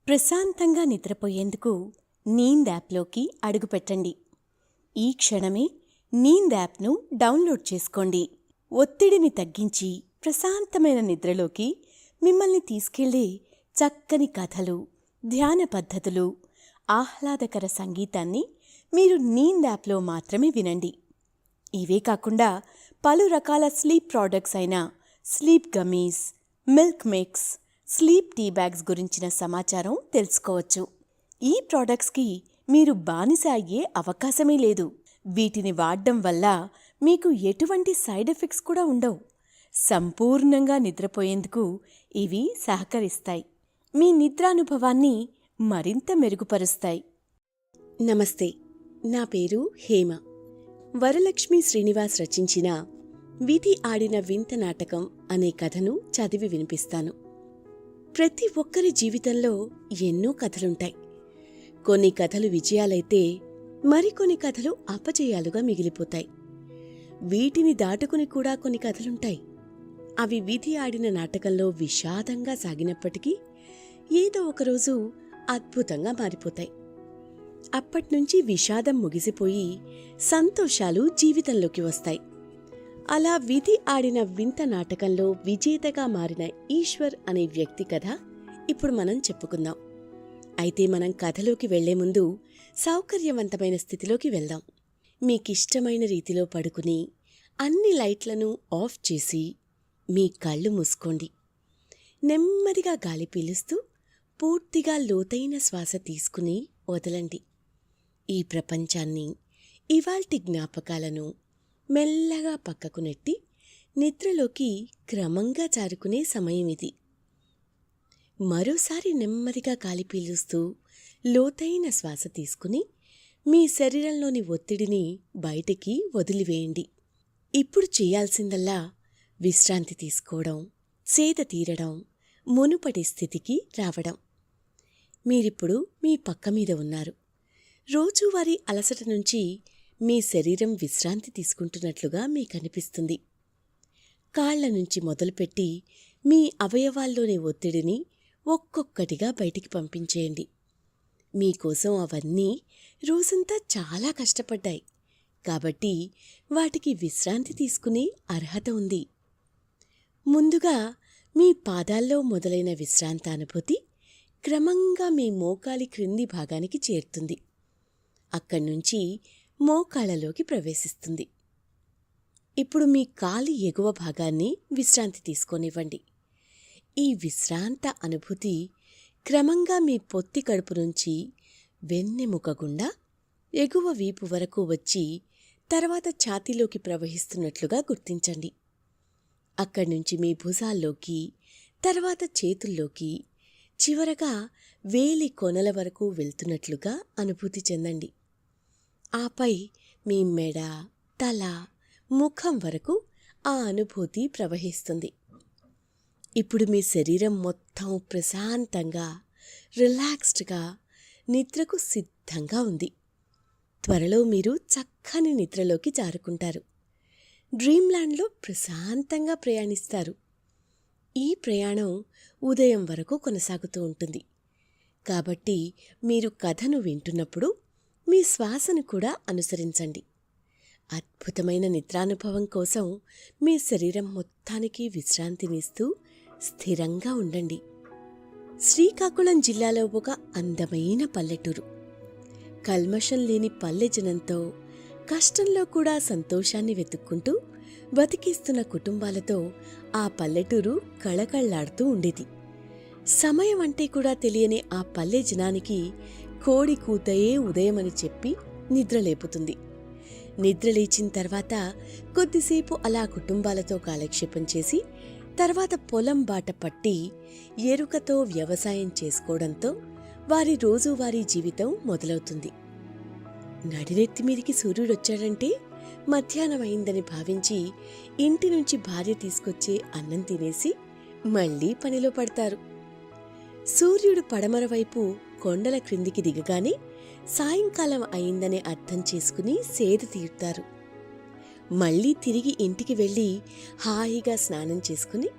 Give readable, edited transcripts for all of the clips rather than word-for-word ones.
ప్రశాంతంగా నిద్రపోయేందుకు నీంద్ యాప్లోకి అడుగుపెట్టండి. ఈ క్షణమే నీంద్ యాప్ను డౌన్లోడ్ చేసుకోండి. ఒత్తిడిని తగ్గించి ప్రశాంతమైన నిద్రలోకి మిమ్మల్ని తీసుకెళ్లే చక్కని కథలు, ధ్యాన పద్ధతులు, ఆహ్లాదకర సంగీతాన్ని మీరు నీంద్ యాప్లో మాత్రమే వినండి. ఇవే కాకుండా పలు రకాల స్లీప్ ప్రోడక్ట్స్ అయిన sleep gummies, milk mix, sleep tea bags గురించిన సమాచారం తెలుసుకోవచ్చు. ఈ ప్రోడక్ట్స్కి మీరు బానిస అయ్యే అవకాశమే లేదు. వీటిని వాడడం వల్ల మీకు ఎటువంటి సైడ్ ఎఫెక్ట్స్ కూడా ఉండవు. సంపూర్ణంగా నిద్రపోయేందుకు ఇవి సహకరిస్తాయి. మీ నిద్రానుభవాన్ని మరింత మెరుగుపరుస్తాయి. నమస్తే, నా పేరు హేమ. వరలక్ష్మి శ్రీనివాస్ రచించిన విధి ఆడిన వింత నాటకం అనే కథను చదివి వినిపిస్తాను. ప్రతి ఒక్కరి జీవితంలో ఎన్నో కథలుంటాయి. కొన్ని కథలు విజయాలైతే మరికొన్ని కథలు అపజయాలుగా మిగిలిపోతాయి. వీటిని దాటుకుని కూడా కొన్ని కథలుంటాయి. అవి విధి ఆడిన నాటకంలో విషాదంగా సాగినప్పటికీ ఏదో ఒకరోజు అద్భుతంగా మారిపోతాయి. అప్పట్నుంచి విషాదం ముగిసిపోయి సంతోషాలు జీవితంలోకి వస్తాయి. అలా విధి ఆడిన వింత నాటకంలో విజేతగా మారిన ఈశ్వర్ అనే వ్యక్తి కథ ఇప్పుడు మనం చెప్పుకుందాం. అయితే మనం కథలోకి వెళ్లే ముందు సౌకర్యవంతమైన స్థితిలోకి వెళ్దాం. మీకిష్టమైన రీతిలో పడుకుని అన్ని లైట్లను ఆఫ్ చేసి మీ కళ్ళు మూసుకోండి. నెమ్మదిగా గాలి పీలుస్తూ పూర్తిగా లోతైన శ్వాస తీసుకుని వదలండి. ఈ ప్రపంచాన్ని, ఇవాల్టి జ్ఞాపకాలను మెల్లగా పక్కకు నెట్టి నిద్రలోకి క్రమంగా జారుకునే సమయం ఇది. మరోసారి నెమ్మదిగా గాలి పీలుస్తూ లోతైన శ్వాస తీసుకుని మీ శరీరంలోని ఒత్తిడిని బయటికి వదిలివేయండి. ఇప్పుడు చేయాల్సిందల్లా విశ్రాంతి తీసుకోవడం, సేద తీరడం, మునుపటి స్థితికి రావడం. మీరిప్పుడు మీ పక్క మీద ఉన్నారు. రోజువారీ అలసట నుంచి మీ శరీరం విశ్రాంతి తీసుకుంటున్నట్లుగా మీకనిపిస్తుంది. కాళ్ల నుంచి మొదలుపెట్టి మీ అవయవాల్లోని ఒత్తిడిని ఒక్కొక్కటిగా బయటికి పంపించేయండి. మీకోసం అవన్నీ రోజంతా చాలా కష్టపడ్డాయి కాబట్టి వాటికి విశ్రాంతి తీసుకునే అర్హత ఉంది. ముందుగా మీ పాదాల్లో మొదలైన విశ్రాంతానుభూతి క్రమంగా మీ మోకాలి క్రింది భాగానికి చేరుతుంది. అక్కడ్నుంచి మోకాళ్లలోకి ప్రవేశిస్తుంది. ఇప్పుడు మీ కాలి ఎగువ భాగాన్ని విశ్రాంతి తీసుకోనివ్వండి. ఈ విశ్రాంత అనుభూతి క్రమంగా మీ పొత్తి కడుపు నుంచి వెన్నెముక గుండా ఎగువ వీపు వరకు వచ్చి తర్వాత ఛాతీలోకి ప్రవహిస్తున్నట్లుగా గుర్తించండి. అక్కడ్నుంచి మీ భుజాల్లోకి, తర్వాత చేతుల్లోకి, చివరగా వేలి కొనల వరకు వెళ్తున్నట్లుగా అనుభూతి చెందండి. ఆపై మీ మెడ, తల, ముఖం వరకు ఆ అనుభూతి ప్రవహిస్తుంది. ఇప్పుడు మీ శరీరం మొత్తం ప్రశాంతంగా, రిలాక్స్డ్గా, నిద్రకు సిద్ధంగా ఉంది. త్వరలో మీరు చక్కని నిద్రలోకి జారుకుంటారు. డ్రీమ్ల్యాండ్లో ప్రశాంతంగా ప్రయాణిస్తారు. ఈ ప్రయాణం ఉదయం వరకు కొనసాగుతూ ఉంటుంది. కాబట్టి మీరు కథను వింటున్నప్పుడు మీ శ్వాసను కూడా అనుసరించండి. అద్భుతమైన నిద్రానుభవం కోసం మీ శరీరం మొత్తానికి విశ్రాంతినిస్తూ స్థిరంగా ఉండండి. శ్రీకాకుళం జిల్లాలో ఒక అందమైన పల్లెటూరు. కల్మషం లేని పల్లె జనంతో, కష్టంలో కూడా సంతోషాన్ని వెతుక్కుంటూ బతికిస్తున్న కుటుంబాలతో ఆ పల్లెటూరు కళకళ్లాడుతూ ఉండేది. సమయం అంటే కూడా తెలియని ఆ పల్లె జనానికి కోడి కూతయే ఉదయమని చెప్పి నిద్రలేపుతుంది. నిద్రలేచిన తర్వాత కొద్దిసేపు అలా కుటుంబాలతో కాలక్షేపం చేసి తర్వాత పొలం బాట పట్టి ఎరుకతో వ్యవసాయం చేసుకోవడంతో వారి రోజువారీ జీవితం మొదలవుతుంది. నడినెత్తిమీదికి సూర్యుడొచ్చాడంటే మధ్యాహ్నం అయిందని భావించి ఇంటి నుంచి భార్య తీసుకొచ్చే అన్నం తినేసి మళ్లీ పనిలో పడతారు. సూర్యుడు పడమర వైపు కొండల క్రిందికి దిగగానే సాయంకాలం అయిందని అర్థం చేసుకుని సేద తీరుతారు. మళ్లీ తిరిగి ఇంటికి వెళ్ళి హాయిగా స్నానం చేసుకుని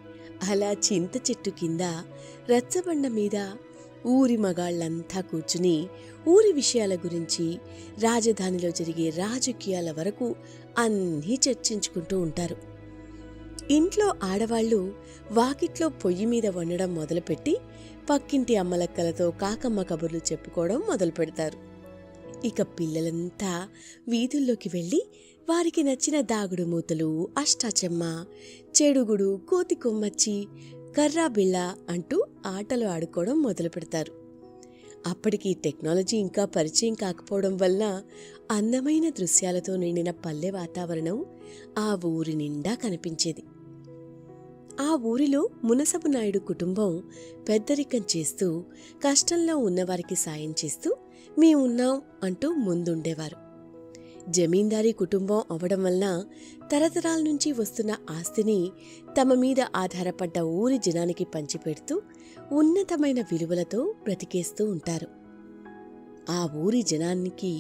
అలా చింత చెట్టు కింద రచ్చబండ మీద ఊరి మగాళ్లంతా కూర్చుని ఊరి విషయాల గురించి, రాజధానిలో జరిగే రాజకీయాల వరకు అన్నీ చర్చించుకుంటూ ఉంటారు. ఇంట్లో ఆడవాళ్లు వాకిట్లో పొయ్యి మీద వండడం మొదలుపెట్టి పక్కింటి అమ్మలక్కలతో కాకమ్మ కబుర్లు చెప్పుకోవడం మొదలు పెడతారు. ఇక పిల్లలంతా వీధుల్లోకి వెళ్ళి వారికి నచ్చిన దాగుడు మూతలు, అష్టాచెమ్మ, చెడుగుడు, కోతి కొమ్మచ్చి, కర్రా బిళ్ళ అంటూ ఆటలు ఆడుకోవడం మొదలు పెడతారు. అప్పటికి టెక్నాలజీ ఇంకా పరిచయం కాకపోవడం వల్ల అందమైన దృశ్యాలతో నిండిన పల్లె వాతావరణం ఆ ఊరి నిండా కనిపించేది. ఆ ఊరిలో మునసబు నాయుడు కుటుంబం పెద్దరికం చేస్తూ, కష్టంలో ఉన్నవారికి సాయం చేస్తూ మేమున్నాం అంటూ ముందుండేవారు. జమీందారీ కుటుంబం అవడం వల్ల తరతరాల నుంచి వస్తున్న ఆస్తిని తమ మీద ఆధారపడ్డ ఊరి జనానికి పంచిపెడుతూ ఉన్నతమైన విలువలతో బ్రతికేస్తూ ఉంటారు. ఆ ఊరి జనానికి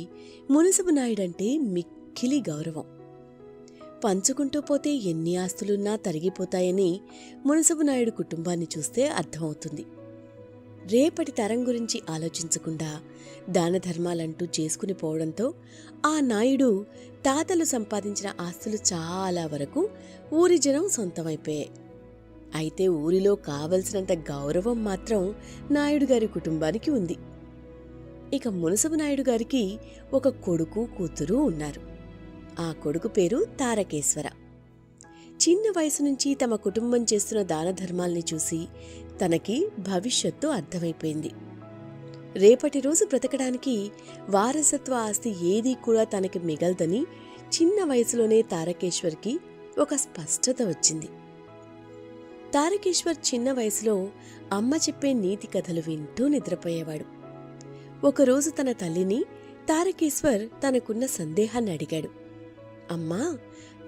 మునసబు నాయుడంటే మిక్కిలి గౌరవం. పంచుకుంటూ పోతే ఎన్ని ఆస్తులున్నా తరిగిపోతాయని మునసబు నాయుడు కుటుంబాన్ని చూస్తే అర్థమవుతుంది. రేపటి తరం గురించి ఆలోచించకుండా దాన ధర్మాలంటూ చేసుకుని పోవడంతో ఆ నాయుడు తాతలు సంపాదించిన ఆస్తులు చాలా వరకు ఊరి జనం సొంతమైపోయాయి. అయితే ఊరిలో కావలసినంత గౌరవం మాత్రం నాయుడు గారి కుటుంబానికి ఉంది. ఇక మునసబు నాయుడు గారికి ఒక కొడుకు, కూతురు ఉన్నారు. ఆ కొడుకు పేరు తారకేశ్వర. చిన్న వయసు నుంచి తమ కుటుంబం చేస్తున్న దాన ధర్మాల్ని చూసి తనకి భవిష్యత్తు అర్థమైపోయింది. రేపటి రోజు బ్రతకడానికి వారసత్వ ఆస్తి ఏదీ కూడా తనకి మిగలదని చిన్న వయసులోనే తారకేశ్వర్కి ఒక స్పష్టత వచ్చింది. తారకేశ్వర్ చిన్న వయసులో అమ్మ చెప్పే నీతి కథలు వింటూ నిద్రపోయేవాడు. ఒకరోజు తన తల్లిని తారకేశ్వర్ తనకున్న సందేహాన్ని అడిగాడు. అమ్మా,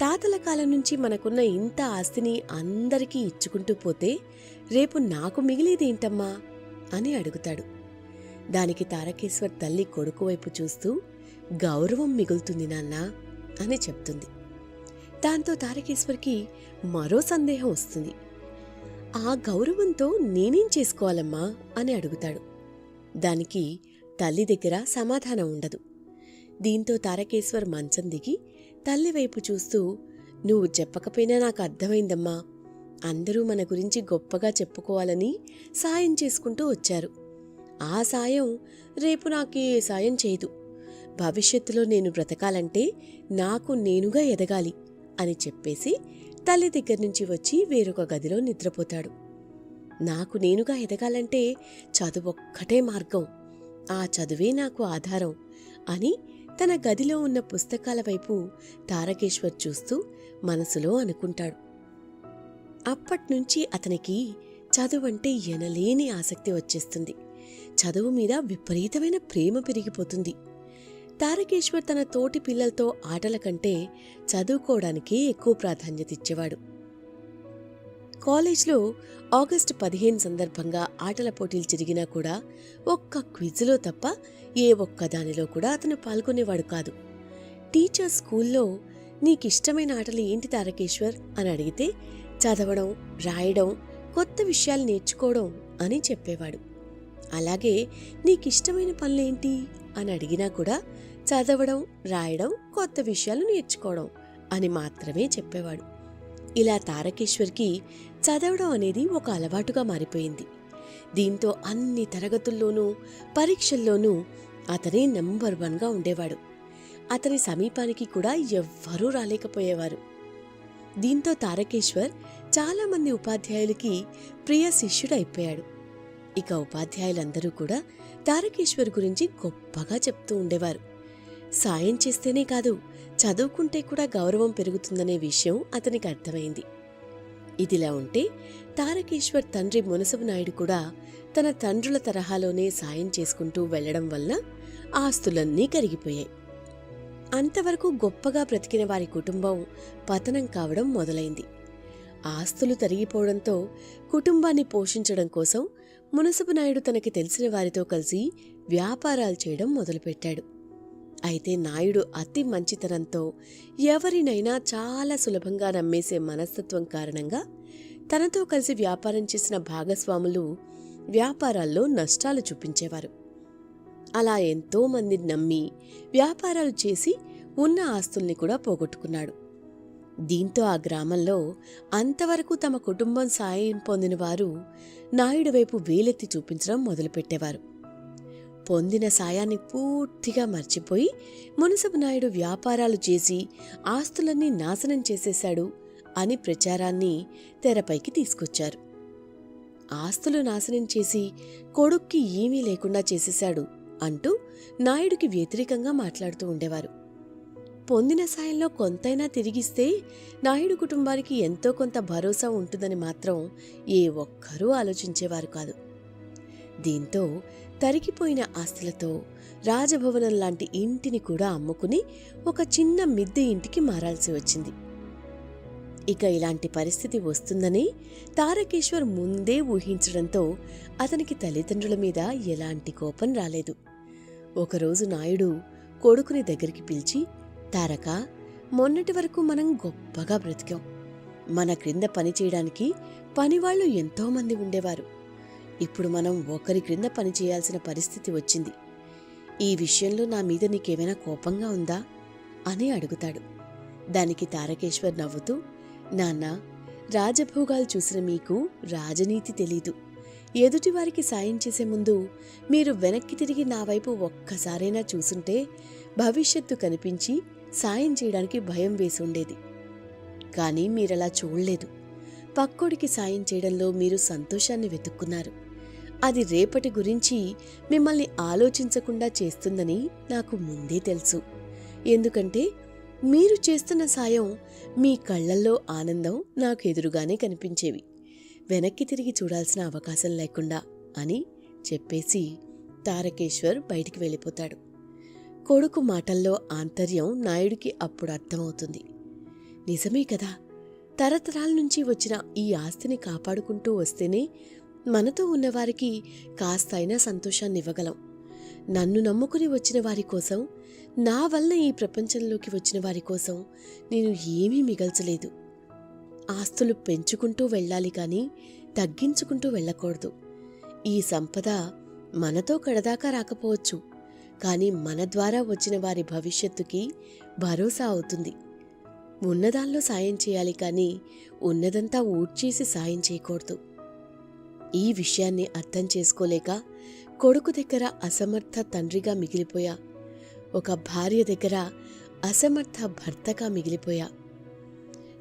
తాతల కాలం నుంచి మనకున్న ఇంత ఆస్తిని అందరికీ ఇచ్చుకుంటూ పోతే రేపు నాకు మిగిలేదేంటమ్మా అని అడుగుతాడు. దానికి తారకేశ్వర్ తల్లి కొడుకు వైపు చూస్తూ గౌరవం మిగులుతుంది నాన్నా అని చెప్తుంది. దాంతో తారకేశ్వర్కి మరో సందేహం వస్తుంది. ఆ గౌరవంతో నేనేం చేసుకోవాలమ్మా అని అడుగుతాడు. దానికి తల్లి దగ్గర సమాధానం ఉండదు. దీంతో తారకేశ్వర్ మంచం దిగి తల్లివైపు చూస్తూ, నువ్వు చెప్పకపోయినా నాకు అర్థమైందమ్మా. అందరూ మన గురించి గొప్పగా చెప్పుకోవాలని సాయం చేసుకుంటూ వచ్చారు. ఆ సాయం రేపు నాకు ఏ సాయం చేయదు. భవిష్యత్తులో నేను బ్రతకాలంటే నాకు నేనుగా ఎదగాలి అని చెప్పేసి తల్లి దగ్గర నుంచి వచ్చి వేరొక గదిలో నిద్రపోతాడు. నాకు నేనుగా ఎదగాలంటే చదువొక్కటే మార్గం, ఆ చదువే నాకు ఆధారం అని తన గదిలో ఉన్న పుస్తకాల వైపు తారకేశ్వర్ చూస్తూ మనసులో అనుకుంటాడు. అప్పట్నుంచి అతనికి చదువంటే ఎనలేని ఆసక్తి వచ్చేస్తుంది. చదువు మీద విపరీతమైన ప్రేమ పెరిగిపోతుంది. తారకేశ్వర్ తన తోటి పిల్లలతో ఆటల కంటే చదువుకోవడానికే ఎక్కువ ప్రాధాన్యత ఇచ్చేవాడు. కాలేజ్లో ఆగస్టు 15 సందర్భంగా ఆటల పోటీలు జరిగినా కూడా ఒక్క క్విజ్లో తప్ప ఏ ఒక్క దానిలో కూడా అతను పాల్గొనేవాడు కాదు. టీచర్ స్కూల్లో నీకిష్టమైన ఆటలు ఏంటి తారకేశ్వర్ అని అడిగితే చదవడం, రాయడం, కొత్త విషయాలు నేర్చుకోవడం అని చెప్పేవాడు. అలాగే నీకిష్టమైన పనులేంటి అని అడిగినా కూడా చదవడం, రాయడం, కొత్త విషయాలు నేర్చుకోవడం అని మాత్రమే చెప్పేవాడు. ఇలా తారకేశ్వర్కి చదవడం అనేది ఒక అలవాటుగా మారిపోయింది. దీంతో అన్ని తరగతుల్లోనూ, పరీక్షల్లోనూ అతనే నంబర్ 1గా ఉండేవాడు. అతని సమీపానికి కూడా ఎవ్వరూ రాలేకపోయేవారు. దీంతో తారకేశ్వర్ చాలామంది ఉపాధ్యాయులకి ప్రియ శిష్యుడైపోయాడు. ఇక ఉపాధ్యాయులందరూ కూడా తారకేశ్వర్ గురించి గొప్పగా చెప్తూ ఉండేవారు. సాయం చేస్తేనే కాదు, చదువుకుంటే కూడా గౌరవం పెరుగుతుందనే విషయం అతనికి అర్థమైంది. ఇదిలా ఉంటే తారకేశ్వర్ తండ్రి మునసబు నాయుడు కూడా తన తండ్రుల తరహాలోనే సాయం చేసుకుంటూ వెళ్లడం వల్ల ఆస్తులన్నీ కరిగిపోయాయి. అంతవరకు గొప్పగా బ్రతికిన వారి కుటుంబం పతనం కావడం మొదలైంది. ఆస్తులు తరిగిపోవడంతో కుటుంబాన్ని పోషించడం కోసం మునసబు నాయుడు తనకి తెలిసిన వారితో కలిసి వ్యాపారాలు చేయడం మొదలుపెట్టాడు. అయితే నాయుడు అతి మంచితనంతో ఎవరినైనా చాలా సులభంగా నమ్మేసే మనస్తత్వం కారణంగా తనతో కలిసి వ్యాపారం చేసిన భాగస్వాములు వ్యాపారాల్లో నష్టాలు చూపించేవారు. అలా ఎంతో మందిని నమ్మి వ్యాపారాలు చేసి ఉన్న ఆస్తుల్ని కూడా పోగొట్టుకున్నాడు. దీంతో ఆ గ్రామంలో అంతవరకు తమ కుటుంబం సాయం పొందిన వారు నాయుడు వైపు వేలెత్తి చూపించడం మొదలుపెట్టేవారు. పొందిన సాయాన్ని పూర్తిగా మర్చిపోయి మునసబు నాయుడు వ్యాపారాలు చేసి ఆస్తులన్నీ నాశనం చేసేశాడు అని ప్రచారాన్ని తెరపైకి తీసుకొచ్చారు. ఆస్తులు నాశనం చేసి కొడుక్కి ఏమీ లేకుండా చేసేశాడు అంటూ నాయుడికి వ్యతిరేకంగా మాట్లాడుతూ ఉండేవారు. పొందిన సాయంలో కొంతైనా తిరిగిస్తే నాయుడు కుటుంబానికి ఎంతో కొంత భరోసా ఉంటుందని మాత్రం ఏ ఒక్కరూ ఆలోచించేవారు కాదు. దీంతో తరిగిపోయిన ఆస్తులతో రాజభవనం లాంటి ఇంటిని కూడా అమ్ముకుని ఒక చిన్న మిద్దె ఇంటికి మారాల్సి వచ్చింది. ఇక ఇలాంటి పరిస్థితి వస్తుందని తారకేశ్వర్ ముందే ఊహించడంతో అతనికి తల్లిదండ్రుల మీద ఎలాంటి కోపం రాలేదు. ఒకరోజు నాయుడు కొడుకుని దగ్గరికి పిలిచి, తారక, మొన్నటి వరకు మనం గొప్పగా బ్రతికాం. మన క్రింద పని చేయడానికి పనివాళ్లు ఎంతోమంది ఉండేవారు. ఇప్పుడు మనం ఒకరి క్రింద పని చేయాల్సిన పరిస్థితి వచ్చింది. ఈ విషయంలో నా మీద నీకేమైనా కోపంగా ఉందా అని అడుగుతాడు. దానికి తారకేశ్వర్ నవ్వుతూ, నాన్నా, రాజభోగాలు చూసిన మీకు రాజనీతి తెలీదు. ఎదుటివారికి సాయం చేసే ముందు మీరు వెనక్కి తిరిగి నా వైపు ఒక్కసారైనా చూసుంటే భవిష్యత్తు కనిపించి సాయం చేయడానికి భయం వేసుండేది. కానీ మీరలా చూడలేదు. పక్కోడికి సాయం చేయడంలో మీరు సంతోషాన్ని వెతుక్కున్నారు. అది రేపటి గురించి మిమ్మల్ని ఆలోచించకుండా చేస్తుందని నాకు ముందే తెలుసు. ఎందుకంటే మీరు చేస్తున్న సాయం మీ కళ్లల్లో ఆనందం నాకు ఎదురుగానే కనిపించేవి. వెనక్కి తిరిగి చూడాల్సిన అవకాశం లేకుండా అని చెప్పేసి తారకేశ్వర్ బయటికి వెళ్ళిపోతాడు. కొడుకు మాటల్లో ఆంతర్యం నాయుడికి అప్పుడు అర్థమవుతుంది. నిజమే కదా, తరతరాల నుంచి వచ్చిన ఈ ఆస్తిని కాపాడుకుంటూ వస్తేనే మనతో ఉన్నవారికి కాస్తైనా సంతోషాన్ని ఇవ్వగలం. నన్ను నమ్ముకుని వచ్చిన వారి కోసం, నా వల్ల ఈ ప్రపంచంలోకి వచ్చిన వారి కోసం నేను ఏమీ మిగల్చలేదు. ఆస్తులు పెంచుకుంటూ వెళ్ళాలి కానీ తగ్గించుకుంటూ వెళ్ళకూడదు. ఈ సంపద మనతో కడదాకా రాకపోవచ్చు, కానీ మన ద్వారా వచ్చిన వారి భవిష్యత్తుకి భరోసా అవుతుంది. ఉన్నదాల్లో సాయం చేయాలి కానీ ఉన్నదంతా ఊడ్చేసి సాయం చేయకూడదు. ఈ విషయాన్ని అర్థం చేసుకోలేక కొడుకు దగ్గర అసమర్థ తండ్రిగా మిగిలిపోయా, ఒక భార్య దగ్గర అసమర్థ భర్తగా మిగిలిపోయా,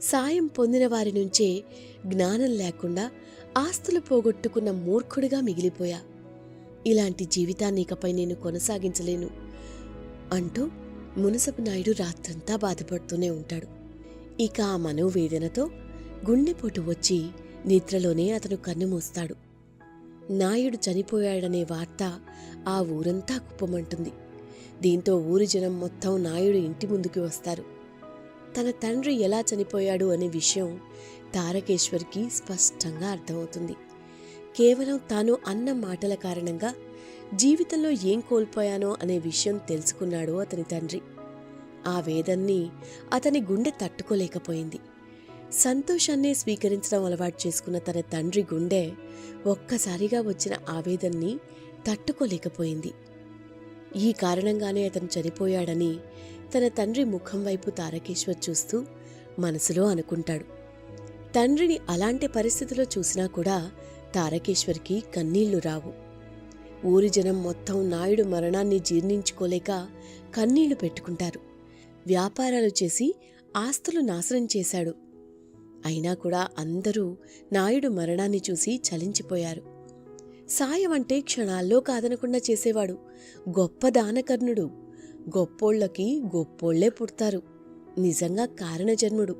సాయం పొందిన వారి నుంచే జ్ఞానం లేకుండా ఆస్తులు పోగొట్టుకున్న మూర్ఖుడిగా మిగిలిపోయా. ఇలాంటి జీవితాన్ని ఇకపై నేను కొనసాగించలేను అంటూ మునసబు నాయుడు రాత్రంతా బాధపడుతూనే ఉంటాడు. ఇక ఆ మనోవేదనతో గుండెపోటు వచ్చి నిద్రలోనే అతను కన్నుమూస్తాడు. నాయుడు చనిపోయాడనే వార్త ఆ ఊరంతా కుప్పమంటుంది. దీంతో ఊరి జనం మొత్తం నాయుడు ఇంటి ముందుకి వస్తారు. తన తండ్రి ఎలా చనిపోయాడు అనే విషయం తారకేశ్వర్కి స్పష్టంగా అర్థమవుతుంది. కేవలం తాను అన్న మాటల కారణంగా జీవితంలో ఏం కోల్పోయానో అనే విషయం తెలుసుకున్నాడు అతని తండ్రి. ఆ వేదన్ని అతని గుండె తట్టుకోలేకపోయింది. సంతోషాన్నే స్వీకరించడం అలవాటు చేసుకున్న తన తండ్రి గుండె ఒక్కసారిగా వచ్చిన ఆవేదన్ని తట్టుకోలేకపోయింది. ఈ కారణంగానే అతను చనిపోయాడని తన తండ్రి ముఖం వైపు తారకేశ్వర్ చూస్తూ మనసులో అనుకుంటాడు. తండ్రిని అలాంటి పరిస్థితిలో చూసినా కూడా తారకేశ్వర్కి కన్నీళ్లు రావు. ఊరి జనం మొత్తం నాయుడు మరణాన్ని జీర్ణించుకోలేక కన్నీళ్లు పెట్టుకుంటారు. వ్యాపారాలు చేసి ఆస్తులు నాశనం చేశాడు. అయినా కూడా అందరూ నాయుడు మరణాన్ని చూసి చలించిపోయారు. సాయం అంటే క్షణాల్లో కాదనకుండా చేసేవాడు. గొప్ప దానకర్ణుడు. గొప్పోళ్లకి గొప్పోళ్లే పుడతారు. నిజంగా కారణజన్ముడు.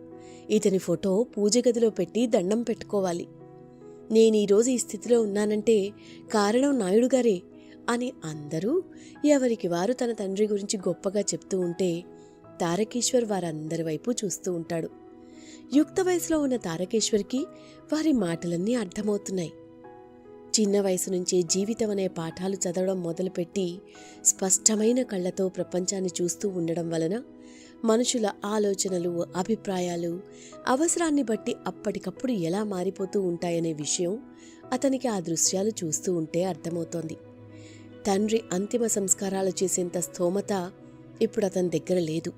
ఇతని ఫోటో పూజ గదిలో పెట్టి దండం పెట్టుకోవాలి. నేనీరోజు ఈ స్థితిలో ఉన్నానంటే కారణం నాయుడుగారే అని అందరూ ఎవరికి వారు తన తండ్రి గురించి గొప్పగా చెప్తూ ఉంటే తారకేశ్వర్ వారందరి వైపు చూస్తూ ఉంటాడు. యుక్త వయసులో ఉన్న తారకేశ్వర్కి వారి మాటలన్నీ అర్థమవుతున్నాయి. చిన్న వయసు నుంచే జీవితం అనే పాఠాలు చదవడం మొదలుపెట్టి స్పష్టమైన కళ్లతో ప్రపంచాన్ని చూస్తూ ఉండడం వలన మనుషుల ఆలోచనలు, అభిప్రాయాలు అవసరాన్ని బట్టి అప్పటికప్పుడు ఎలా మారిపోతూ ఉంటాయనే విషయం అతనికి ఆ దృశ్యాలు చూస్తూ ఉంటే అర్థమవుతోంది. తండ్రి అంతిమ సంస్కారాలు చేసేంత స్థోమత ఇప్పుడు అతని దగ్గర లేదు.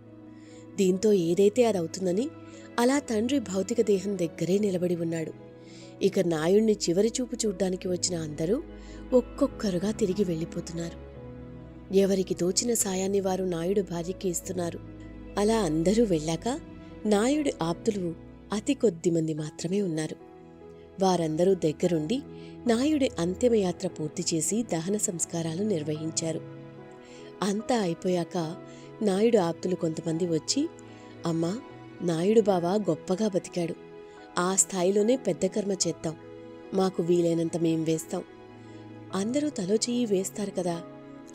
దీంతో ఏదైతే అదవుతుందని అలా తండ్రి భౌతిక దేహం దగ్గరే నిలబడి ఉన్నాడు. ఇక నాయుణ్ణి చివరి చూపు చూడ్డానికి వచ్చిన అందరూ ఒక్కొక్కరుగా తిరిగి వెళ్ళిపోతున్నారు. ఎవరికి తోచిన సాయాన్ని వారు నాయుడు భార్యకి ఇస్తున్నారు. అలా అందరూ వెళ్ళాక నాయుడి ఆప్తులు అతి కొద్ది మంది మాత్రమే ఉన్నారు. వారందరూ దగ్గరుండి నాయుడి అంతిమయాత్ర పూర్తి చేసి దహన సంస్కారాలు నిర్వహించారు. అంతా అయిపోయాక నాయుడు ఆప్తులు కొంతమంది వచ్చి, అమ్మా, నాయుడు బావ గొప్పగా బతికాడు. ఆ స్థాయిలోనే పెద్ద కర్మ చేద్దాం. మాకు వీలైనంత మేం వేస్తాం. అందరూ తలో చెయ్యి వేస్తారు కదా,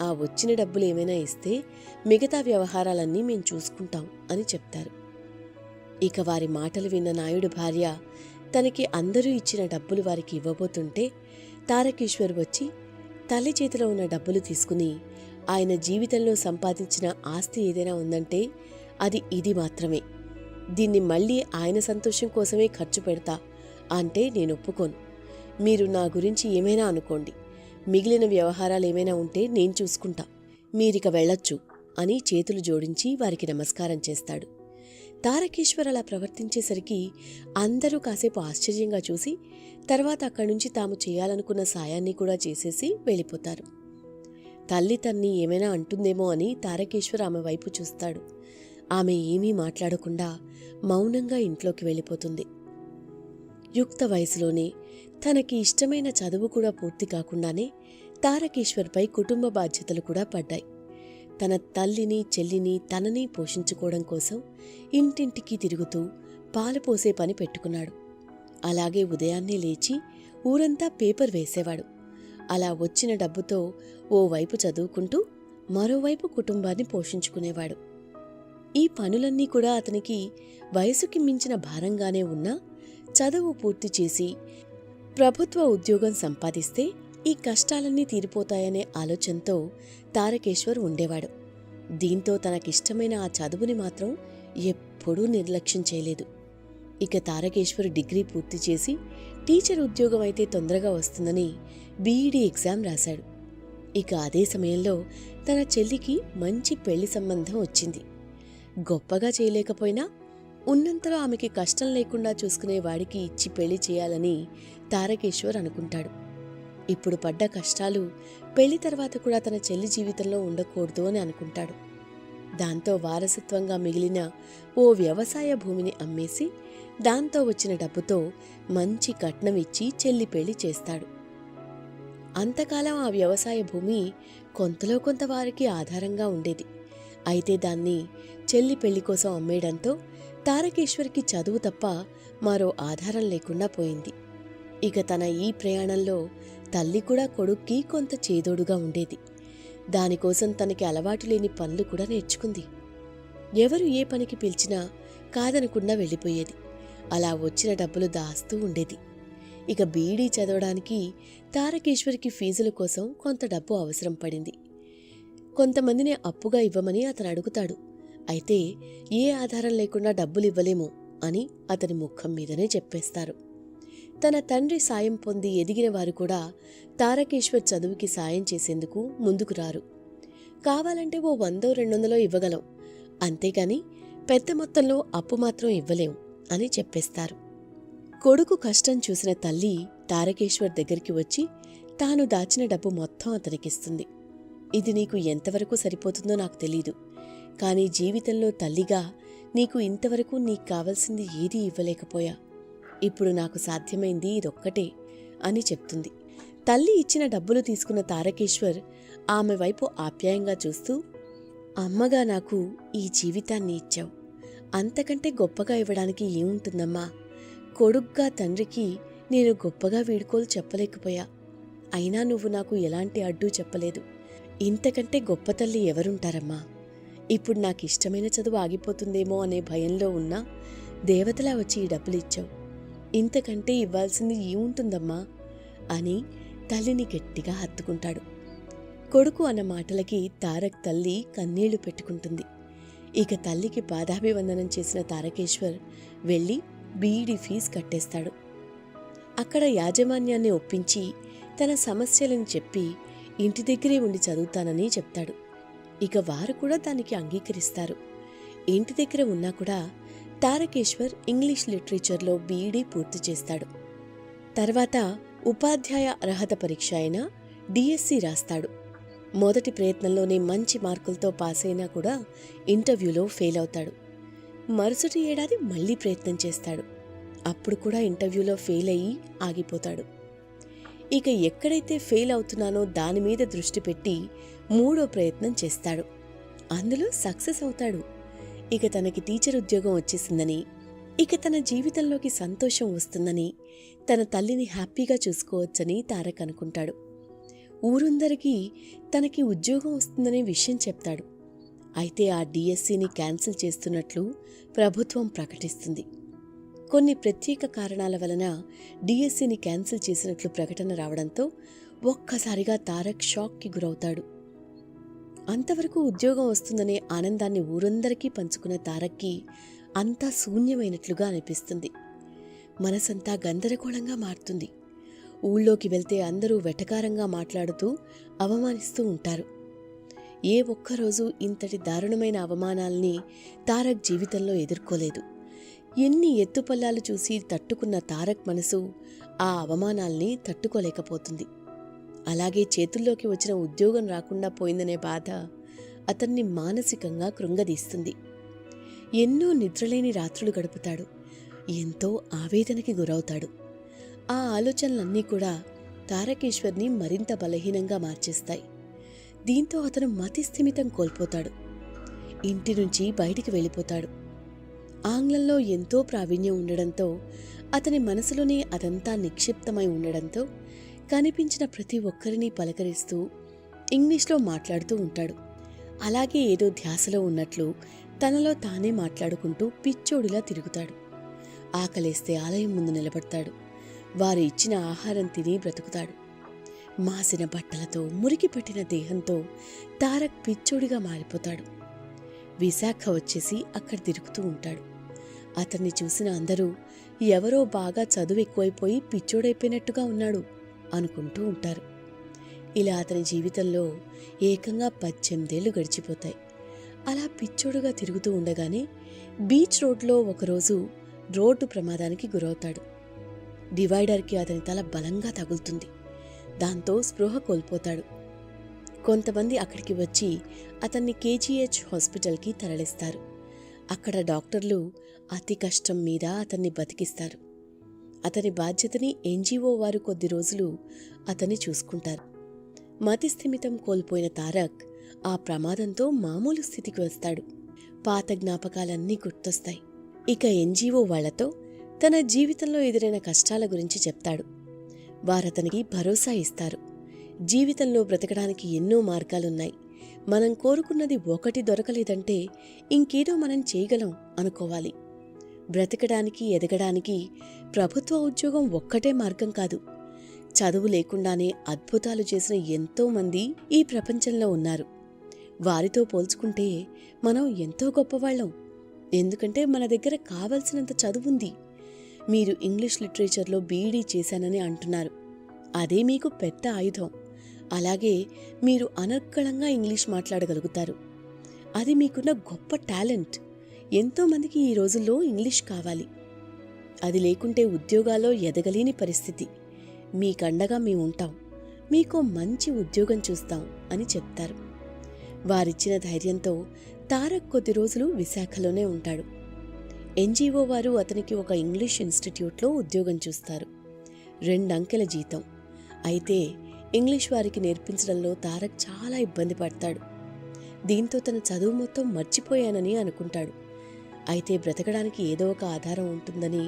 ఆ వచ్చిన డబ్బులు ఏమైనా ఇస్తే మిగతా వ్యవహారాలన్నీ మేం చూసుకుంటాం అని చెప్తారు. ఇక వారి మాటలు విన్న నాయుడు భార్య తనకి అందరూ ఇచ్చిన డబ్బులు వారికి ఇవ్వబోతుంటే తారకేశ్వర్ వచ్చి తల్లి చేతిలో ఉన్న డబ్బులు తీసుకుని, ఆయన జీవితంలో సంపాదించిన ఆస్తి ఏదైనా ఉందంటే అది ఇది మాత్రమే. దీన్ని మళ్ళీ ఆయన సంతోషం కోసమే ఖర్చు పెడతా అంటే నేను ఒప్పుకోను. మీరు నా గురించి ఏమైనా అనుకోండి, మిగిలిన వ్యవహారాలు ఏమైనా ఉంటే నేను చూసుకుంటా, మీరిక వెళ్ళొచ్చు అని చేతులు జోడించి వారికి నమస్కారం చేస్తాడు. తారకేశ్వర్ అలా ప్రవర్తించేసరికి అందరూ కాసేపు ఆశ్చర్యంగా చూసి తర్వాత అక్కడి నుంచి తాము చేయాలనుకున్న సాయాన్ని కూడా చేసేసి వెళ్ళిపోతారు. తల్లి తన్ని ఏమైనా అంటుందేమో అని తారకేశ్వర్ ఆమె వైపు చూస్తాడు. ఆమె ఏమీ మాట్లాడకుండా మౌనంగా ఇంట్లోకి వెళ్ళిపోతుంది. యుక్త వయసులోనే తనకి ఇష్టమైన చదువు కూడా పూర్తి కాకుండానే తారకేశ్వర్పై కుటుంబ బాధ్యతలు కూడా పడ్డాయి. తన తల్లిని చెల్లిని తనని పోషించుకోవడం కోసం ఇంటింటికి తిరుగుతూ పాలు పోసే పని పెట్టుకున్నాడు. అలాగే ఉదయాన్నే లేచి ఊరంతా పేపర్ వేసేవాడు. అలా వచ్చిన డబ్బుతో ఓవైపు చదువుకుంటూ మరోవైపు కుటుంబాన్ని పోషించుకునేవాడు. ఈ పనులన్నీ కూడా అతనికి వయసుకి మించిన భారంగానే ఉన్నా చదువు పూర్తి చేసి ప్రభుత్వ ఉద్యోగం సంపాదిస్తే ఈ కష్టాలన్నీ తీరిపోతాయనే ఆలోచనతో తారకేశ్వర్ ఉండేవాడు. దీంతో తనకిష్టమైన ఆ చదువుని మాత్రం ఎప్పుడూ నిర్లక్ష్యం చేయలేదు. ఇక తారకేశ్వర్ డిగ్రీ పూర్తి చేసి టీచర్ ఉద్యోగం అయితే తొందరగా వస్తుందని బీఈడీ ఎగ్జామ్ రాశాడు. ఇక అదే సమయంలో తన చెల్లికి మంచి పెళ్లి సంబంధం వచ్చింది. గొప్పగా చేయలేకపోయినా ఉన్నంతలో ఆమెకి కష్టం లేకుండా చూసుకునే వాడికి ఇచ్చి పెళ్లి చేయాలని తారకేశ్వర్ అనుకుంటాడు. ఇప్పుడు పడ్డ కష్టాలు పెళ్లి తర్వాత కూడా తన చెల్లి జీవితంలో ఉండకూడదు అని అనుకుంటాడు. దాంతో వారసత్వంగా మిగిలిన ఓ వ్యవసాయ భూమిని అమ్మేసి దాంతో వచ్చిన డబ్బుతో మంచి కట్నం ఇచ్చి చెల్లి పెళ్లి చేస్తాడు. అంతకాలం ఆ వ్యవసాయ భూమి కొంతలో కొంత వారికి ఆధారంగా ఉండేది. అయితే దాన్ని చెల్లి పెళ్లి కోసం అమ్మేయడంతో తారకేశ్వర్కి చదువు తప్ప మరో ఆధారం లేకుండా పోయింది. ఇక తన ఈ ప్రయాణంలో తల్లి కూడా కొడుక్కి కొంత చేదోడుగా ఉండేది. దానికోసం తనకి అలవాటు లేని పనులు కూడా నేర్చుకుంది. ఎవరు ఏ పనికి పిలిచినా కాదనకుండా వెళ్ళిపోయేది. అలా వచ్చిన డబ్బులు దాస్తూ ఉండేది. ఇక బీఈడీ చదవడానికి తారకేశ్వర్కి ఫీజుల కోసం కొంత డబ్బు అవసరం పడింది. కొంతమందిని అప్పుగా ఇవ్వమని అతను అడుగుతాడు. అయితే ఏ ఆధారం లేకుండా డబ్బులు ఇవ్వలేము అని అతని ముఖం మీదనే చెప్పేస్తారు. తన తండ్రి సాయం పొంది ఎదిగిన వారు కూడా తారకేశ్వర్ చదువుకి సాయం చేసేందుకు ముందుకు రారు. కావాలంటే ఓ 100-200 ఇవ్వగలం, అంతేగాని పెద్ద మొత్తంలో అప్పు మాత్రం ఇవ్వలేం అని చెప్పేస్తారు. కొడుకు కష్టం చూసిన తల్లి తారకేశ్వర్ దగ్గరికి వచ్చి తాను దాచిన డబ్బు మొత్తం అతనికిస్తుంది. ఇది నీకు ఎంతవరకు సరిపోతుందో నాకు తెలీదు, కానీ జీవితంలో తల్లిగా నీకు ఇంతవరకు నీకు కావలసింది ఏదీ ఇవ్వలేకపోయా. ఇప్పుడు నాకు సాధ్యమైంది ఇదొక్కటే అని చెప్తుంది. తల్లి ఇచ్చిన డబ్బులు తీసుకున్న తారకేశ్వర్ ఆమె వైపు ఆప్యాయంగా చూస్తూ, అమ్మగా నాకు ఈ జీవితాన్ని ఇచ్చావు, అంతకంటే గొప్పగా ఇవ్వడానికి ఏముంటుందమ్మా? కొడుగ్గా తండ్రికి నేను గొప్పగా వీడుకోలు చెప్పలేకపోయా, అయినా నువ్వు నాకు ఎలాంటి అడ్డు చెప్పలేదు. ఇంతకంటే గొప్ప తల్లి ఎవరుంటారమ్మా? ఇప్పుడు నాకిష్టమైన చదువు ఆగిపోతుందేమో అనే భయంలో ఉన్నా దేవతలా వచ్చి ఈ డబ్బులిచ్చావు, ఇంతకంటే ఇవ్వాల్సింది ఏముంటుందమ్మా అని తల్లిని గట్టిగా హత్తుకుంటాడు. కొడుకు అన్న మాటలకి తారక్ తల్లి కన్నీళ్లు పెట్టుకుంటుంది. ఇక తల్లికి పాదాభివందనం చేసిన తారకేశ్వర్ వెళ్ళి బీఈడీ ఫీజు కట్టేస్తాడు. అక్కడ యాజమాన్యాన్ని ఒప్పించి తన సమస్యలను చెప్పి ఇంటి దగ్గరే ఉండి చదువుతానని చెప్తాడు. ఇక వారు కూడా దానికి అంగీకరిస్తారు. ఇంటి దగ్గర ఉన్నా కూడా తారకేశ్వర్ ఇంగ్లీష్ లిటరేచర్లో బీఈడీ పూర్తి చేస్తాడు. తర్వాత ఉపాధ్యాయ అర్హత పరీక్ష అయిన డిఎస్సి రాస్తాడు. మొదటి ప్రయత్నంలోనే మంచి మార్కులతో పాస్ అయినా కూడా ఇంటర్వ్యూలో ఫెయిల్ అవుతాడు. మరుసటి ఏడాది మళ్లీ ప్రయత్నం చేస్తాడు. అప్పుడు కూడా ఇంటర్వ్యూలో ఫెయిల్ అయ్యి ఆగిపోతాడు. ఇక ఎక్కడైతే ఫెయిల్ అవుతున్నానో దాని మీద దృష్టి పెట్టి 3వ ప్రయత్నం చేస్తాడు. అందులో సక్సెస్ అవుతాడు. ఇక తనకి టీచర్ ఉద్యోగం వచ్చేసిందని, ఇక తన జీవితంలోకి సంతోషం వస్తుందని, తన తల్లిని హ్యాపీగా చూసుకోవచ్చని తారక్ అనుకుంటాడు. ఊరందరికీ తనకి ఉద్యోగం వస్తుందనే విషయం చెప్తాడు. అయితే ఆ డిఎస్సిని క్యాన్సిల్ చేస్తున్నట్లు ప్రభుత్వం ప్రకటిస్తుంది. కొన్ని ప్రత్యేక కారణాల వలన డిఎస్సిని క్యాన్సిల్ చేసినట్లు ప్రకటన రావడంతో ఒక్కసారిగా తారక్ షాక్కి గురవుతాడు. అంతవరకు ఉద్యోగం వస్తుందనే ఆనందాన్ని ఊరందరికీ పంచుకున్న తారక్కి అంతా శూన్యమైనట్లుగా అనిపిస్తుంది. మనసంతా గందరగోళంగా మారుతుంది. ఊళ్ళోకి వెళ్తే అందరూ వెటకారంగా మాట్లాడుతూ అవమానిస్తూ ఉంటారు. ఏ ఒక్కరోజు ఇంతటి దారుణమైన అవమానాల్ని తారక్ జీవితంలో ఎదుర్కోలేదు. ఎన్ని ఎత్తుపల్లాలు చూసి తట్టుకున్న తారక్ మనసు ఆ అవమానాల్ని తట్టుకోలేకపోతుంది. అలాగే చేతుల్లోకి వచ్చిన ఉద్యోగం రాకుండా పోయిందనే బాధ అతన్ని మానసికంగా కృంగదీస్తుంది. ఎన్నో నిద్రలేని రాత్రులు గడుపుతాడు. ఎంతో ఆవేదనకి గురవుతాడు. ఆ ఆలోచనలన్నీ కూడా తారకేశ్వర్ని మరింత బలహీనంగా మార్చేస్తాయి. దీంతో అతను మతిస్థిమితం కోల్పోతాడు. ఇంటి నుంచి బయటికి వెళ్ళిపోతాడు. ఆంగ్లంలో ఎంతో ప్రావీణ్యం ఉండడంతో అతని మనసులోనే అదంతా నిక్షిప్తమై ఉండడంతో కనిపించిన ప్రతి ఒక్కరినీ పలకరిస్తూ ఇంగ్లీష్లో మాట్లాడుతూ ఉంటాడు. అలాగే ఏదో ధ్యాసలో ఉన్నట్లు తనలో తానే మాట్లాడుకుంటూ పిచ్చోడిలా తిరుగుతాడు. ఆకలేస్తే ఆలయం ముందు నిలబడతాడు. వారు ఇచ్చిన ఆహారం తిని బ్రతుకుతాడు. మాసిన బట్టలతో మురికి పట్టిన దేహంతో తారక్ పిచ్చోడిగా మారిపోతాడు. విశాఖ వచ్చేసి అక్కడ తిరుగుతూ ఉంటాడు. అతన్ని చూసిన అందరూ ఎవరో బాగా చదువు ఎక్కువైపోయి పిచ్చోడైపోయినట్టుగా ఉన్నాడు అనుకుంటూ ఉంటారు. ఇలా అతని జీవితంలో ఏకంగా 18 ఏళ్లు గడిచిపోతాయి. అలా పిచ్చోడుగా తిరుగుతూ ఉండగానే బీచ్ రోడ్లో ఒకరోజు రోడ్డు ప్రమాదానికి గురవుతాడు. డివైడర్కి అతని తల బలంగా తగులుతుంది. దాంతో స్పృహ కోల్పోతాడు. కొంతమంది అక్కడికి వచ్చి అతన్ని కేజీహెచ్ హాస్పిటల్కి తరలిస్తారు. అక్కడ డాక్టర్లు అతి కష్టం మీద అతన్ని బతికిస్తారు. అతని బాధ్యతని ఎన్జీఓ వారు కొద్ది రోజులు అతన్ని చూసుకుంటారు. మతిస్థిమితం కోల్పోయిన తారక్ ఆ ప్రమాదంతో మామూలు స్థితికి వస్తాడు. పాత జ్ఞాపకాలన్నీ గుర్తొస్తాయి. ఇక ఎన్జీఓ వాళ్లతో తన జీవితంలో ఎదురైన కష్టాల గురించి చెప్తాడు. వారతనికి భరోసా ఇస్తారు. జీవితంలో బ్రతకడానికి ఎన్నో మార్గాలున్నాయి. మనం కోరుకున్నది ఒకటి దొరకలేదంటే ఇంకేదో మనం చేయగలం అనుకోవాలి. బ్రతకడానికి ఎదగడానికి ప్రభుత్వ ఉద్యోగం ఒక్కటే మార్గం కాదు. చదువు లేకుండానే అద్భుతాలు చేసిన ఎంతో మంది ఈ ప్రపంచంలో ఉన్నారు. వారితో పోల్చుకుంటే మనం ఎంతో గొప్పవాళ్లం. ఎందుకంటే మన దగ్గర కావలసినంత చదువుంది. మీరు ఇంగ్లీష్ లిటరేచర్లో బీఈడీ చేశానని అంటున్నారు. అదే మీకు పెద్ద ఆయుధం. అలాగే మీరు అనర్గళంగా ఇంగ్లీష్ మాట్లాడగలుగుతారు. అది మీకున్న గొప్ప టాలెంట్. ఎంతోమందికి ఈ రోజుల్లో ఇంగ్లీష్ కావాలి. అది లేకుంటే ఉద్యోగాల్లో ఎదగలేని పరిస్థితి. మీకండగా మేము ఉంటాం. మీకో మంచి ఉద్యోగం చూస్తాం అని చెప్తారు. వారిచ్చిన ధైర్యంతో తారక్ కొద్ది రోజులు విశాఖలోనే ఉంటాడు. ఎన్జీఓ వారు అతనికి ఒక ఇంగ్లీష్ ఇన్స్టిట్యూట్లో ఉద్యోగం చూస్తారు. 2 అంకెల జీతం. అయితే ఇంగ్లీష్ వారికి నేర్పించడంలో తారక్ చాలా ఇబ్బంది పడతాడు. దీంతో తన చదువు మొత్తం మర్చిపోయానని అనుకుంటాడు. అయితే బ్రతకడానికి ఏదో ఒక ఆధారం ఉంటుందని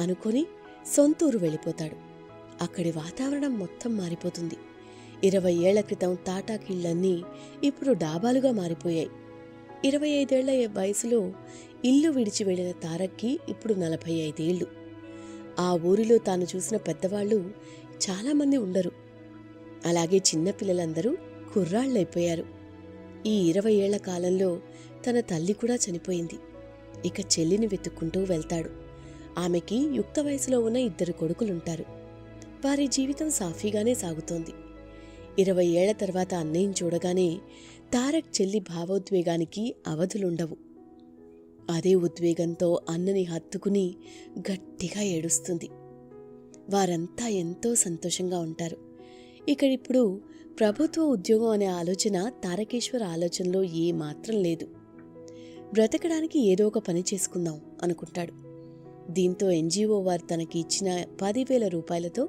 అనుకొని సొంతూరు వెళ్ళిపోతాడు. అక్కడి వాతావరణం మొత్తం మారిపోతుంది. 20 ఏళ్ల క్రితం తాటాకిళ్లన్నీ ఇప్పుడు డాబాలుగా మారిపోయాయి. 25 ఏళ్ల వయసులో ఇల్లు విడిచి వెళ్లిన తారక్కి ఇప్పుడు 45 ఏళ్లు. ఆ ఊరిలో తాను చూసిన పెద్దవాళ్లు చాలామంది ఉండరు. అలాగే చిన్నపిల్లలందరూ కుర్రాళ్లైపోయారు. ఈ 20 ఏళ్ల కాలంలో తన తల్లి కూడా చనిపోయింది. ఇక చెల్లిని వెతుక్కుంటూ వెళ్తాడు. ఆమెకి యుక్త వయసులో ఉన్న 2 కొడుకులుంటారు. వారి జీవితం సాఫీగానే సాగుతోంది. 20 ఏళ్ల తర్వాత అన్నయ్యని చూడగానే తారక్ చెల్లి భావోద్వేగానికి అవధులుండవు. అదే ఉద్వేగంతో అన్నని హత్తుకుని గట్టిగా ఏడుస్తుంది. వారంతా ఎంతో సంతోషంగా ఉంటారు. ఇక్కడిప్పుడు ప్రభుత్వ ఉద్యోగం అనే ఆలోచన తారకేశ్వర్ ఆలోచనలో ఏమాత్రం లేదు. బ్రతకడానికి ఏదో ఒక పని చేసుకుందాం అనుకుంటాడు. దీంతో ఎన్జీఓ వారు తనకి ఇచ్చిన 10,000 రూపాయలతో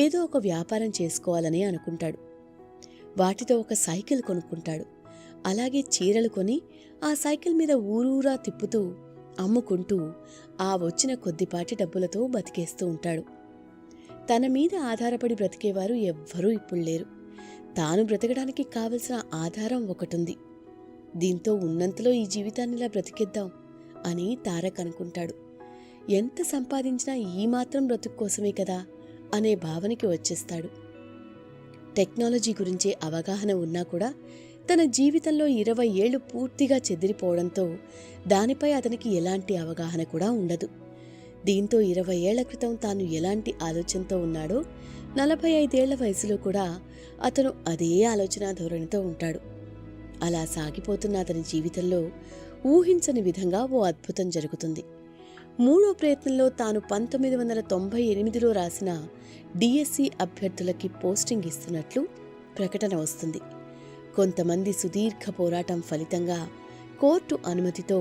ఏదో ఒక వ్యాపారం చేసుకోవాలని అనుకుంటాడు. వాటితో ఒక సైకిల్ కొనుక్కుంటాడు. అలాగే చీరలు కొని ఆ సైకిల్ మీద ఊరూరా తిప్పుతూ అమ్ముకుంటూ ఆ వచ్చిన కొద్దిపాటి డబ్బులతో బతికేస్తూ ఉంటాడు. తన మీద ఆధారపడి బ్రతికేవారు ఎవ్వరూ ఇప్పుడు లేరు. తాను బ్రతకడానికి కావలసిన ఆధారం ఒకటుంది. దీంతో ఉన్నంతలో ఈ జీవితాన్నిలా బ్రతికేద్దాం అని తారక్ అనుకుంటాడు. ఎంత సంపాదించినా ఈ మాత్రం బ్రతుకు కోసమే కదా అనే భావనకి వచ్చేస్తాడు. టెక్నాలజీ గురించే అవగాహన ఉన్నా కూడా తన జీవితంలో 20 ఏళ్లు పూర్తిగా చెదిరిపోవడంతో దానిపై అతనికి ఎలాంటి అవగాహన కూడా ఉండదు. దీంతో 20 ఏళ్ల క్రితం తాను ఎలాంటి ఆలోచనతో ఉన్నాడో 45 ఏళ్ల వయసులో కూడా అతను అదే ఆలోచన ధోరణితో ఉంటాడు. అలా సాగిపోతున్న అతని జీవితంలో ఊహించని విధంగా ఓ అద్భుతం జరుగుతుంది. 3వ ప్రయత్నంలో తాను 1998లో రాసిన డిఎస్సి అభ్యర్థులకి పోస్టింగ్ ఇస్తున్నట్లు ప్రకటన వస్తుంది. కొంతమంది సుదీర్ఘ పోరాటం ఫలితంగా కోర్టు అనుమతితో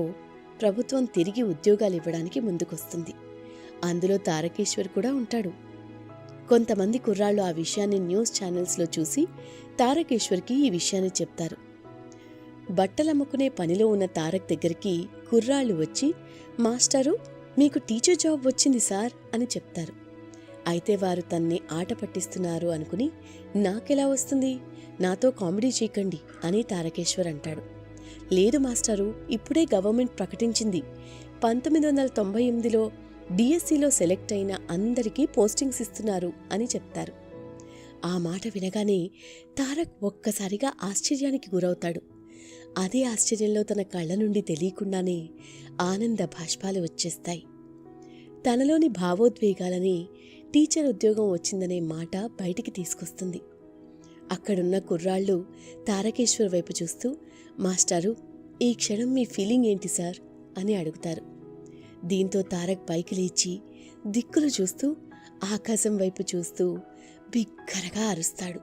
ప్రభుత్వం తిరిగి ఉద్యోగాలివ్వడానికి ముందుకొస్తుంది. అందులో తారకేశ్వర్ కూడా ఉంటాడు. కొంతమంది కుర్రాళ్ళు ఆ విషయాన్ని న్యూస్ ఛానల్స్లో చూసి తారకేశ్వర్కి ఈ విషయాన్ని చెప్తారు. బట్టలమ్ముకునే పనిలో ఉన్న తారక్ దగ్గరికి కుర్రాళ్ళు వచ్చి, మాస్టారు మీకు టీచర్ జాబ్ వచ్చింది సార్ అని చెప్తారు. అయితే వారు తన్ని ఆట పట్టిస్తున్నారు అనుకుని, నాకెలా వస్తుంది, నాతో కామెడీ చేయకండి అని తారకేశ్వర్ అంటాడు. లేదు మాస్టారు, ఇప్పుడే గవర్నమెంట్ ప్రకటించింది, 1998లో డిఎస్సిలో సెలెక్ట్ అయిన అందరికీ పోస్టింగ్స్ ఇస్తున్నారు అని చెప్తారు. ఆ మాట వినగానే తారక్ ఒక్కసారిగా ఆశ్చర్యానికి గురవుతాడు. అదే ఆశ్చర్యంలో తన కళ్ళ నుండి తెలియకుండానే ఆనంద బాష్పాలు వచ్చేస్తాయి. తనలోని భావోద్వేగాలని టీచర్ ఉద్యోగం వచ్చిందనే మాట బయటికి తీసుకొస్తుంది. అక్కడున్న కుర్రాళ్ళు తారకేశ్వర్ వైపు చూస్తూ, మాస్టారు ఈ క్షణం మీ ఫీలింగ్ ఏంటి సార్ అని అడుగుతారు. దీంతో తారక్ పైకి లేచి దిక్కులు చూస్తూ ఆకాశం వైపు చూస్తూ బిగ్గరగా అరుస్తాడు.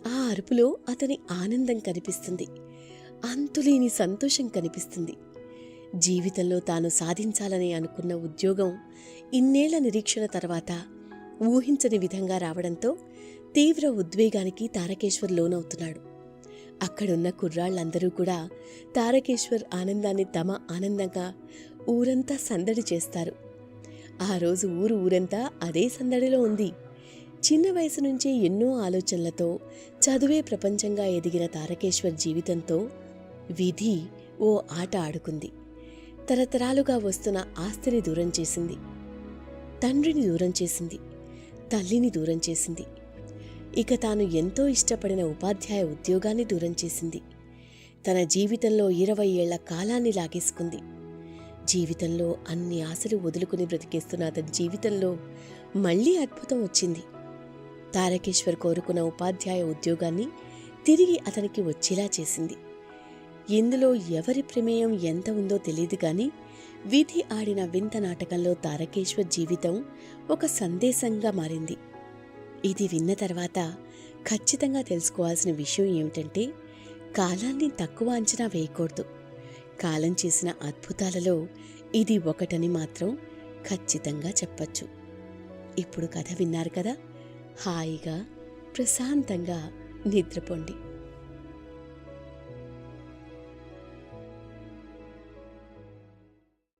ఆ అరుపులో అతని ఆనందం కనిపిస్తుంది. అంతులేని సంతోషం కనిపిస్తుంది. జీవితంలో తాను సాధించాలని అనుకున్న ఉద్యోగం ఇన్నేళ్ల నిరీక్షణ తర్వాత ఊహించని విధంగా రావడంతో తీవ్ర ఉద్వేగానికి తారకేశ్వర్ లోనవుతున్నాడు. అక్కడున్న కుర్రాళ్ళందరూ కూడా తారకేశ్వర్ ఆనందాన్ని తమ ఆనందంగా ఊరంతా సందడి చేస్తారు. ఆ రోజు ఊరంతా అదే సందడిలో ఉంది. చిన్న వయసు నుంచే ఎన్నో ఆలోచనలతో చదువే ప్రపంచంగా ఎదిగిన తారకేశ్వర్ జీవితంతో విధి ఓ ఆట ఆడుకుంది. తరతరాలుగా వస్తున్న ఆస్తిని దూరం చేసింది, తండ్రిని దూరం చేసింది, తల్లిని దూరం చేసింది. ఇక తాను ఎంతో ఇష్టపడిన ఉపాధ్యాయ ఉద్యోగాన్ని దూరం చేసింది. తన జీవితంలో 20 ఏళ్ల కాలాన్ని లాగేసుకుంది. జీవితంలో అన్ని ఆశలు వదులుకుని బ్రతికేస్తున్న అతని జీవితంలో మళ్లీ అద్భుతం వచ్చింది. తారకేశ్వర్ కోరుకున్న ఉపాధ్యాయ ఉద్యోగాన్ని తిరిగి అతనికి వచ్చేలా చేసింది. ఇందులో ఎవరి ప్రమేయం ఎంత ఉందో తెలియదు గాని విధి ఆడిన వింత నాటకంలో తారకేశ్వర్ జీవితం ఒక సందేశంగా మారింది. ఇది విన్న తర్వాత ఖచ్చితంగా తెలుసుకోవాల్సిన విషయం ఏమిటంటే, కాలాన్ని తక్కువ అంచనా వేయకూడదు. కాలం చేసిన అద్భుతాలలో ఇది ఒకటని మాత్రం ఖచ్చితంగా చెప్పచ్చు. ఇప్పుడు కథ విన్నారు కదా, హాయిగా ప్రశాంతంగా నిద్రపోండి.